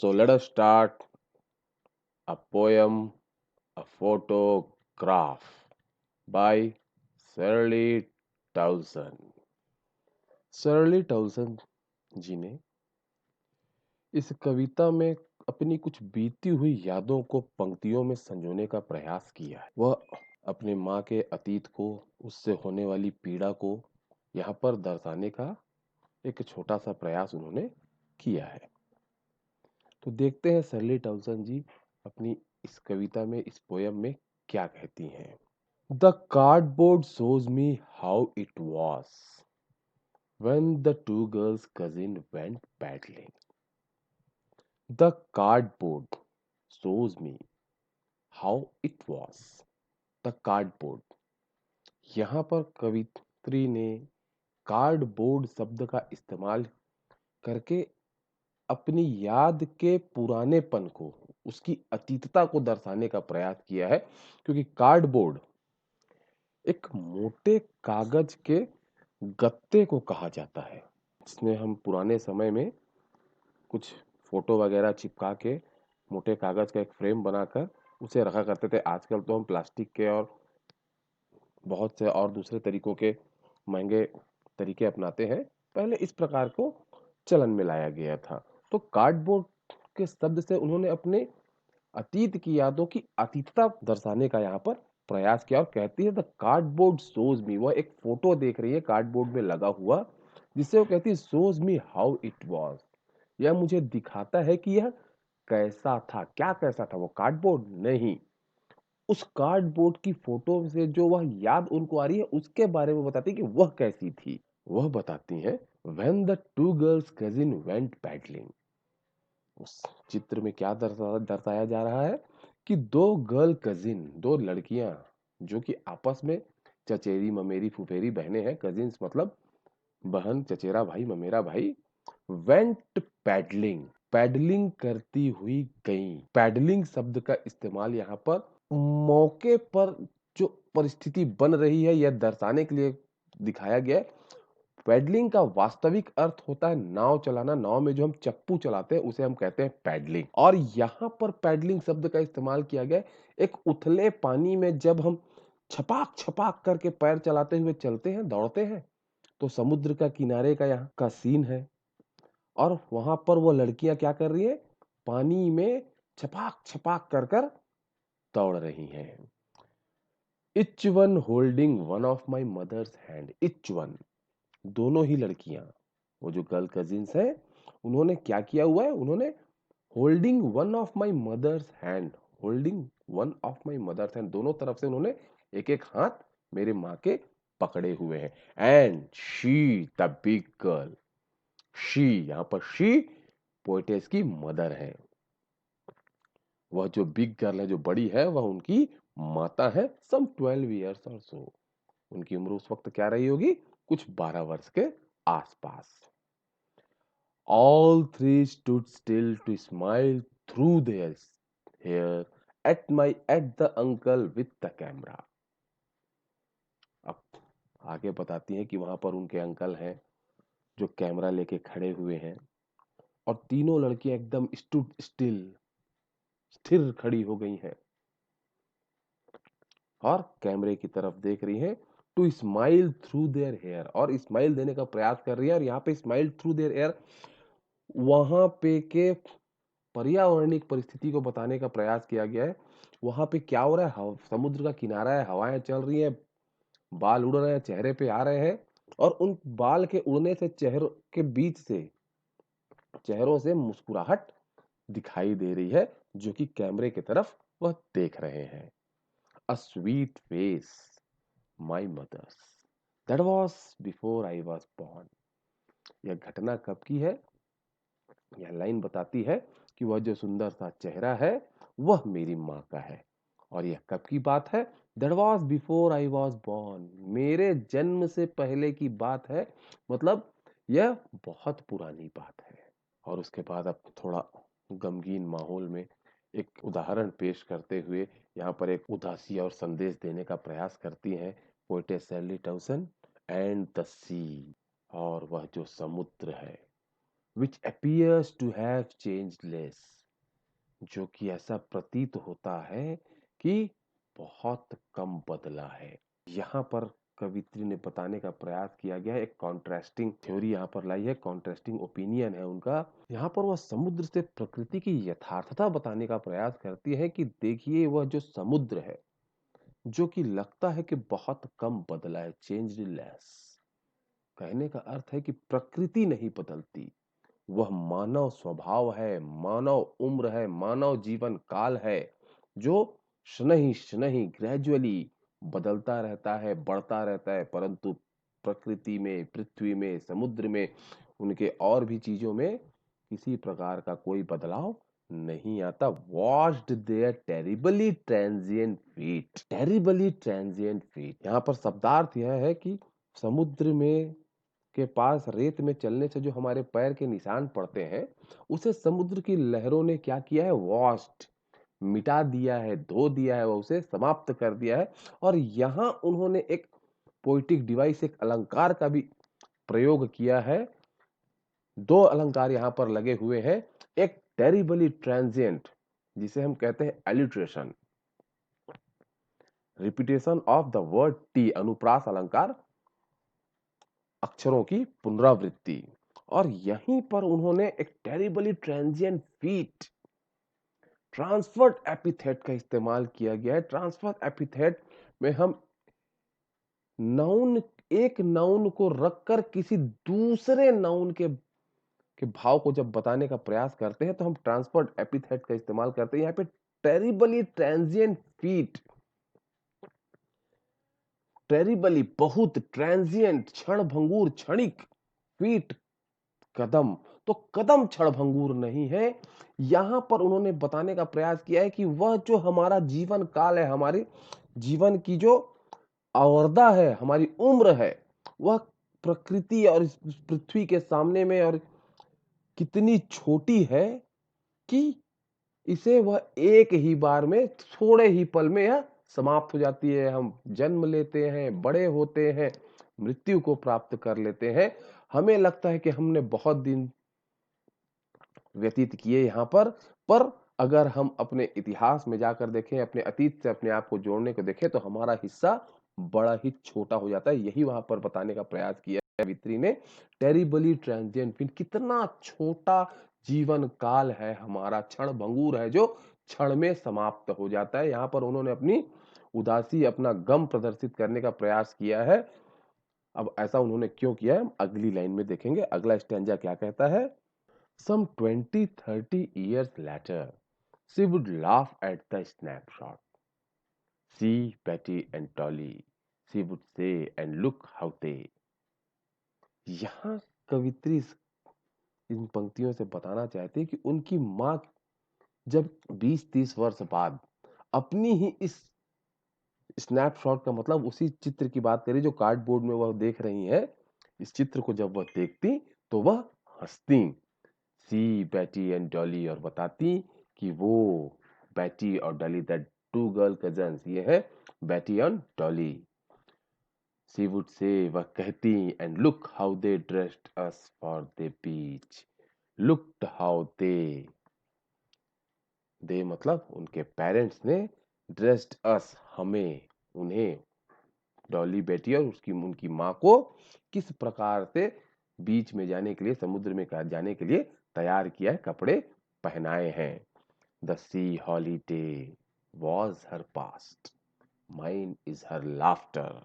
So let us start a poem, a photograph by Shirley Towson. Shirley Toulson ji ने इस कविता में अपनी कुछ बीती हुई यादों को पंक्तियों में संजोने का प्रयास किया है। वह अपनी माँ के अतीत को, उससे होने वाली पीड़ा को यहाँ पर दर्शाने का एक छोटा सा प्रयास उन्होंने किया है। तो देखते हैं शर्ली टाउसन जी अपनी इस कविता में, इस पोयम में क्या कहती हैं। The cardboard shows me how it was when the two girls' cousin went paddling. The cardboard shows me how it was. The cardboard. यहाँ पर कवित्री ने कार्डबोर्ड शब्द का इस्तेमाल करके अपनी याद के पुरानेपन को, उसकी अतीतता को दर्शाने का प्रयास किया है। क्योंकि कार्डबोर्ड एक मोटे कागज के गत्ते को कहा जाता है, जिसमें हम पुराने समय में कुछ फोटो वगैरह चिपका के मोटे कागज का एक फ्रेम बनाकर उसे रखा करते थे। आजकल तो हम प्लास्टिक के और बहुत से और दूसरे तरीकों के महंगे तरीके अपनाते हैं। पहले इस प्रकार को चलन में लाया गया था। तो कार्डबोर्ड के शब्द से उन्होंने अपने अतीत की यादों की अतीतता दर्शाने का यहाँ पर प्रयास किया और कहती है द कार्डबोर्ड शोज मी। वह एक फोटो देख रही है कार्डबोर्ड में लगा हुआ, जिससे वो कहती है shows me how it was. यह मुझे दिखाता है कि यह कैसा था। क्या कैसा था? वो कार्डबोर्ड नहीं, उस कार्डबोर्ड की फोटो से जो वह याद उनको आ रही है उसके बारे में बताती है कि वह कैसी थी। वह बताती है when the two girls cousin went paddling। उस चित्र में क्या दर्शाया जा रहा है कि दो गर्ल कजिन, दो लड़कियां जो कि आपस में चचेरी ममेरी फुफेरी बहनें हैं। कजिन्स मतलब बहन, चचेरा भाई, ममेरा भाई। वेंट पैडलिंग, पैडलिंग करती हुई गई। पैडलिंग शब्द का इस्तेमाल यहाँ पर मौके पर जो परिस्थिति बन रही है यह दर्शाने के लिए दिखाया गया है। पैडलिंग का वास्तविक अर्थ होता है नाव चलाना। नाव में जो हम चप्पू चलाते हैं उसे हम कहते हैं पैडलिंग। और यहाँ पर पैडलिंग शब्द का इस्तेमाल किया गया एक उथले पानी में जब हम छपाक छपाक करके पैर चलाते हुए चलते हैं, दौड़ते हैं। तो समुद्र का किनारे का यहाँ का सीन है और वहां पर वो लड़कियां क्या कर रही है? पानी में छपाक छपाक कर कर दौड़ रही हैं। Each one holding one of my mother's hand. Each one, दोनों ही लड़कियां, वो जो गर्ल कजिन्स हैं, उन्होंने क्या किया हुआ है? उन्होंने holding one of my mother's hand, holding one of my mother's hand, दोनों तरफ से उन्होंने एक एक हाथ मेरे माँ के पकड़े हुए हैं। And she the big girl, she, यहां पर शी पोएटेस की मदर है। वह जो बिग गर्ल है, जो बड़ी है, वह उनकी माता है। सम 12 ईयर्स और सो, उनकी उम्र उस वक्त क्या रही होगी? कुछ 12 वर्ष के आसपास। All three stood still to smile through their hair at the uncle with the camera। अब आगे बताती हैं कि वहां पर उनके अंकल हैं जो कैमरा लेके खड़े हुए हैं और तीनों लड़कियां एकदम स्टूड स्टिल, स्थिर खड़ी हो गई हैं और कैमरे की तरफ देख रही हैं। To smile through their hair, और स्माइल देने का प्रयास कर रही है। और यहाँ पे स्माइल थ्रू देयर हेयर वहां पे के पर्यावरणिक परिस्थिति को बताने का प्रयास किया गया है। वहां पे क्या हो रहा है? समुद्र का किनारा है, हवाएं चल रही हैं, बाल उड़ रहे हैं, चेहरे पे आ रहे हैं और उन बाल के उड़ने से चेहरों के बीच से, चेहरों से मुस्कुराहट दिखाई दे रही है जो कि कैमरे की तरफ वह देख रहे हैं। A sweet face my mother's, that was before I was born. यह घटना कब की है? यह लाइन बताती है कि वह जो सुंदर सा चेहरा है वह मेरी माँ का है। और यह कब की बात है? That was before I was born, मेरे जन्म से पहले की बात है। मतलब यह बहुत पुरानी बात है। और उसके बाद अब थोड़ा गमगीन माहौल में एक उदाहरण पेश करते हुए यहाँ पर एक उदासी और संदेश देने का प्रयास करती हैं पोएटेस शर्ली टाउसन। एंड द सी, और वह जो समुद्र है, which appears to have changed less, जो कि ऐसा प्रतीत होता है कि बहुत कम बदला है। यहाँ पर कवित्री ने बताने का प्रयास किया गया है, एक कॉन्ट्रास्टिंग थ्योरी यहाँ पर लाई है, कॉन्ट्रास्टिंग ओपिनियन है उनका। यहाँ पर वह समुद्र से प्रकृति की यथार्थता बताने का प्रयास करती है कि देखिए वह जो समुद्र है, जो कि लगता है कि बहुत कम बदला है, चेंज्ड लेस, कहने का अर्थ है कि प्रकृति नहीं बदलती, वह मानव स्वभाव है, मानव उम्र है, मानव जीवन काल है, जो शनहि शनहि ग्रेजुअली बदलता रहता है, बढ़ता रहता है, परंतु प्रकृति में, पृथ्वी में, समुद्र में, उनके और भी चीजों में किसी प्रकार का कोई बदलाव नहीं आता। Watched their terribly transient feet, terribly transient feet, यहाँ पर शब्दार्थ यह है कि समुद्र में के पास रेत में चलने से जो हमारे पैर के निशान पड़ते हैं, उसे समुद्र की लहरों ने क्या किया है, वॉश्ड, मिटा दिया है, धो दिया है, उसे समाप्त कर दिया है। और यहाँ उन्होंने एक पोइटिक डिवाइस, एक अलंकार का भी प्रयोग किया है। दो अलंकार यहाँ पर लगे हुए हैं, एक टेरिबली ट्रांजिएंट, जिसे हम कहते हैं alliteration, repetition of the word T, अनुप्रास अलंकार, अक्षरों की पुनरावृत्ति। और यहीं पर उन्होंने एक terribly transient feet, transferred epithet का इस्तेमाल किया गया है। ट्रांसफर्ड एपिथेट में हम नाउन, एक नाउन को रखकर किसी दूसरे नाउन के भाव को जब बताने का प्रयास करते हैं तो हम ट्रांसफर्ड एपिथेट का इस्तेमाल करते हैं। यहाँ पे टेरिबली ट्रांजिएंट फीट, टेरिबली बहुत, ट्रांजिएंट क्षण भंगुर, क्षणिक, फीट कदम, तो कदम क्षणभंगुर नहीं है। यहां पर उन्होंने बताने का प्रयास किया है कि वह जो हमारा जीवन काल है, हमारे जीवन की जो आवर्दा है, हमारी उम्र है, वह प्रकृति और इस पृथ्वी के सामने में और कितनी छोटी है कि इसे वह एक ही बार में, थोड़े ही पल में यह समाप्त हो जाती है। हम जन्म लेते हैं, बड़े होते हैं, मृत्यु को प्राप्त कर लेते हैं, हमें लगता है कि हमने बहुत दिन व्यतीत किए यहाँ पर अगर हम अपने इतिहास में जाकर देखें, अपने अतीत से अपने आप को जोड़ने को देखें, तो हमारा हिस्सा बड़ा ही छोटा हो जाता है। यही वहां पर बताने का प्रयास किया है कवित्री ने, टेरिबली ट्रांजिएंट फीट, कितना छोटा जीवन काल है हमारा, क्षण भंगुर है, जो क्षण में समाप्त हो जाता है। यहाँ पर उन्होंने अपनी उदासी, अपना गम प्रदर्शित करने का प्रयास किया है। अब ऐसा उन्होंने क्यों किया है, हम अगली लाइन में देखेंगे। अगला स्टैंजा क्या कहता है, some 20-30 years later, she would laugh at the snapshot. See Betty and Dolly, she would say, and look how they. यहाँ कवित्री इन पंक्तियों से बताना चाहती है कि उनकी माँ जब 20-30 वर्ष बाद अपनी ही इस स्नैपशॉट का मतलब उसी चित्र की बात करें जो कार्डबोर्ड में वह देख रही है, इस चित्र को जब वह देखती तो वह हंसती, सी बैटी एंड डॉली, और बताती कि वो बैटी और Dolly, that two girl cousins, ये है बैटी और डॉली। सी वुड से, वह कहती, and look how they dressed us for the beach, looked how they मतलब उनके पेरेंट्स ने, ड्रेस्ड अस हमें, उन्हें, डॉली बेटी और उसकी उनकी माँ को किस प्रकार से बीच में जाने के लिए, समुद्र में जाने के लिए तैयार किया है, कपड़े पहनाए हैं। The C holiday was her past, mine is her laughter.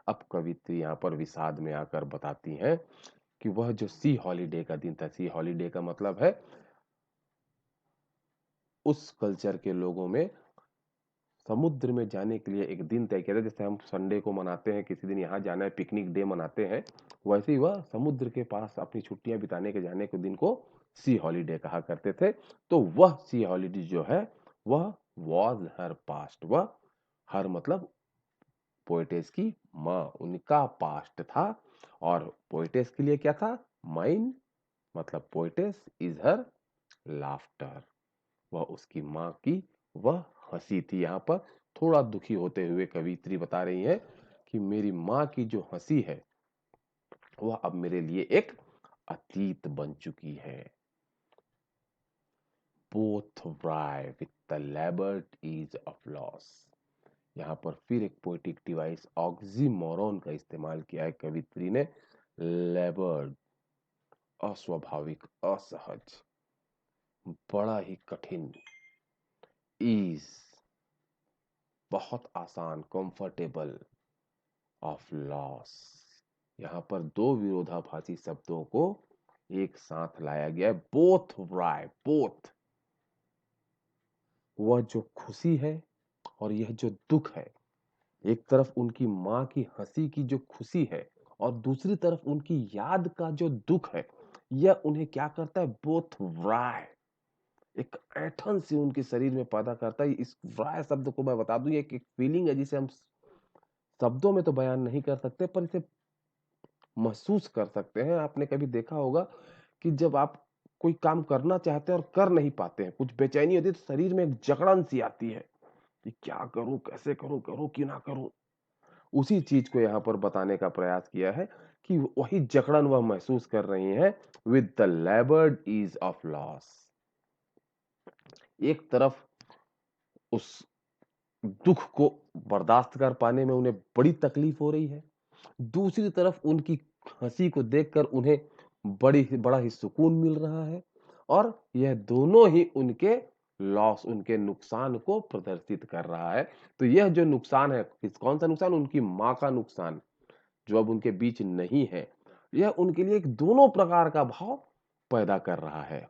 अब कवित्री यहाँ पर विषाद में आकर बताती हैं कि वह जो सी हॉलीडे का दिन था, सी हॉलीडे का मतलब है उस कल्चर के लोगों में समुद्र में जाने के लिए एक दिन तय किया था। जैसे हम संडे को मनाते हैं, किसी दिन यहाँ जाना है, पिकनिक डे मनाते हैं, वैसे ही वह समुद्र के पास अपनी छुट्टियां बिताने के जाने के दिन को सी हॉलीडे कहा करते थे। तो वह सी हॉलीडे जो है वह वॉज हर पास्ट, वह हर मतलब पोएटेस की माँ, उनका पास्ट था। और पोएटेस के लिए क्या था, माइन मतलब पोएटेस, इज हर लाफ्टर, वह उसकी माँ की वह हंसी थी। यहाँ पर थोड़ा दुखी होते हुए कवित्री बता रही है कि मेरी माँ की जो हंसी है वह अब मेरे लिए एक अतीत बन चुकी है। Both wry with the laboured ease of loss. यहाँ पर फिर एक पोएटिक डिवाइस ऑक्सीमोरॉन का इस्तेमाल किया है कवित्री ने। लेबर्ड अस्वाभाविक, असहज, बड़ा ही कठिन, इज बहुत आसान, कंफर्टेबल, ऑफ लॉस। यहाँ पर दो विरोधाभासी शब्दों को एक साथ लाया गया है। बोथ राय, बोथ, वह जो खुशी है और यह जो दुख है। एक तरफ उनकी माँ की हंसी की जो खुशी है और दूसरी तरफ उनकी याद का जो दुख है, यह उन्हें क्या करता है? बोथ राय, एक ऐंठन से उनके शरीर में पैदा करता है। इस राय शब्द को मैं बता दूं, ये एक फीलिंग है जिसे हम शब्दों में तो बयान नहीं कर सकते, पर इसे महसूस कर सकते हैं। आपने कभी देखा होगा कि जब आप कोई काम करना चाहते हैं और कर नहीं पाते हैं, कुछ बेचैनी होती है, तो शरीर में एक जकड़न सी आती है कि क्या करूं, कैसे करूं, करूं कि ना करूं। उसी चीज को यहाँ पर बताने का प्रयास किया है कि वही जकड़न वह महसूस कर रही हैं। With the laboured ease of loss. एक तरफ उस दुख को बर्दाश्त कर पाने में उन्हें बड़ी तकलीफ हो रही है, दूसरी तरफ उनकी हंसी को देखकर उन्हें बड़ा ही सुकून मिल रहा है। और यह दोनों ही उनके लॉस, उनके नुकसान को प्रदर्शित कर रहा है। तो यह जो नुकसान है, कौन सा नुकसान? उनकी माँ का नुकसान, जो अब उनके बीच नहीं है। यह उनके लिए एक दोनों प्रकार का भाव पैदा कर रहा है।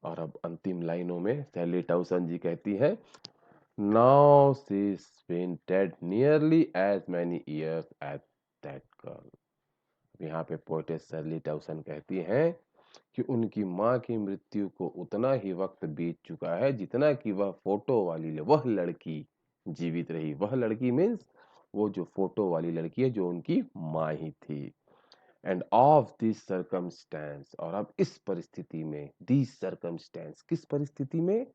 और अब अंतिम लाइनों में सैली टाउसन जी कहती है, now she's been dead nearly as many years as that girl। यहाँ पे पोएटेस सैली टाउसन कहती हैं कि उनकी माँ की मृत्यु को उतना ही वक्त बीत चुका है जितना कि वह फोटो वाली वह लड़की जीवित रही। वह लड़की मीन्स वो जो फोटो वाली लड़की है, जो उनकी माँ ही थी। एंड ऑफ दिस सर्कमस्टेंस, और अब इस परिस्थिति में, दिस सर्कमस्टेंस, किस परिस्थिति में?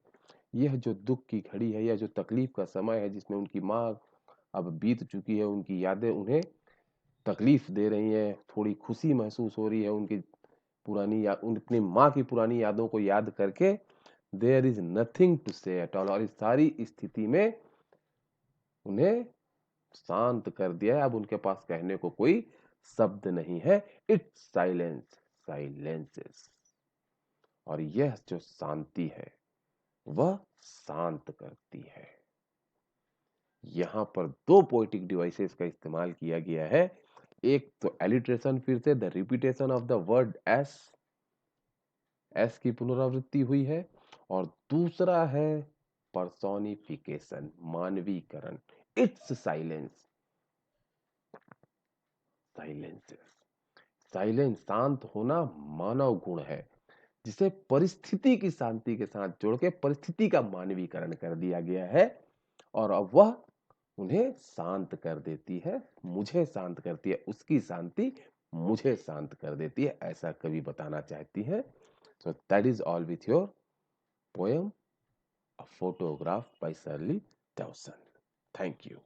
यह जो दुख की घड़ी है, यह जो तकलीफ का समय है, जिसमें उनकी माँ अब बीत चुकी है, उनकी यादें उन्हें तकलीफ दे रही हैं, थोड़ी खुशी महसूस हो रही है उनकी पुरानी याद, अपनी माँ की पुरानी यादों को याद करके। देयर इज नथिंग टू से एट ऑल। और इस सारी स्थिति में उन्हें शांत कर दिया है। अब उनके पास कहने को कोई शब्द नहीं है। It's silence, silences. और यह जो शांति है वह शांत करती है। यहां पर दो पोएटिक डिवाइसेस का इस्तेमाल किया गया है। एक तो एलिट्रेशन, फिर से the repetition of the word S, S की पुनरावृत्ति हुई है। और दूसरा है पर्सोनिफिकेशन, मानवीकरण। It's silence, silences. साइलेंस, शांत होना मानव गुण है, जिसे परिस्थिति की शांति के साथ जोड़ के परिस्थिति का मानवीकरण कर दिया गया है। और अब वह उन्हें शांत कर देती है, मुझे शांत करती है, उसकी शांति मुझे शांत कर देती है, ऐसा कवि बताना चाहती है। So that is all with your poem a photograph by Shirley Toulson. Thank you.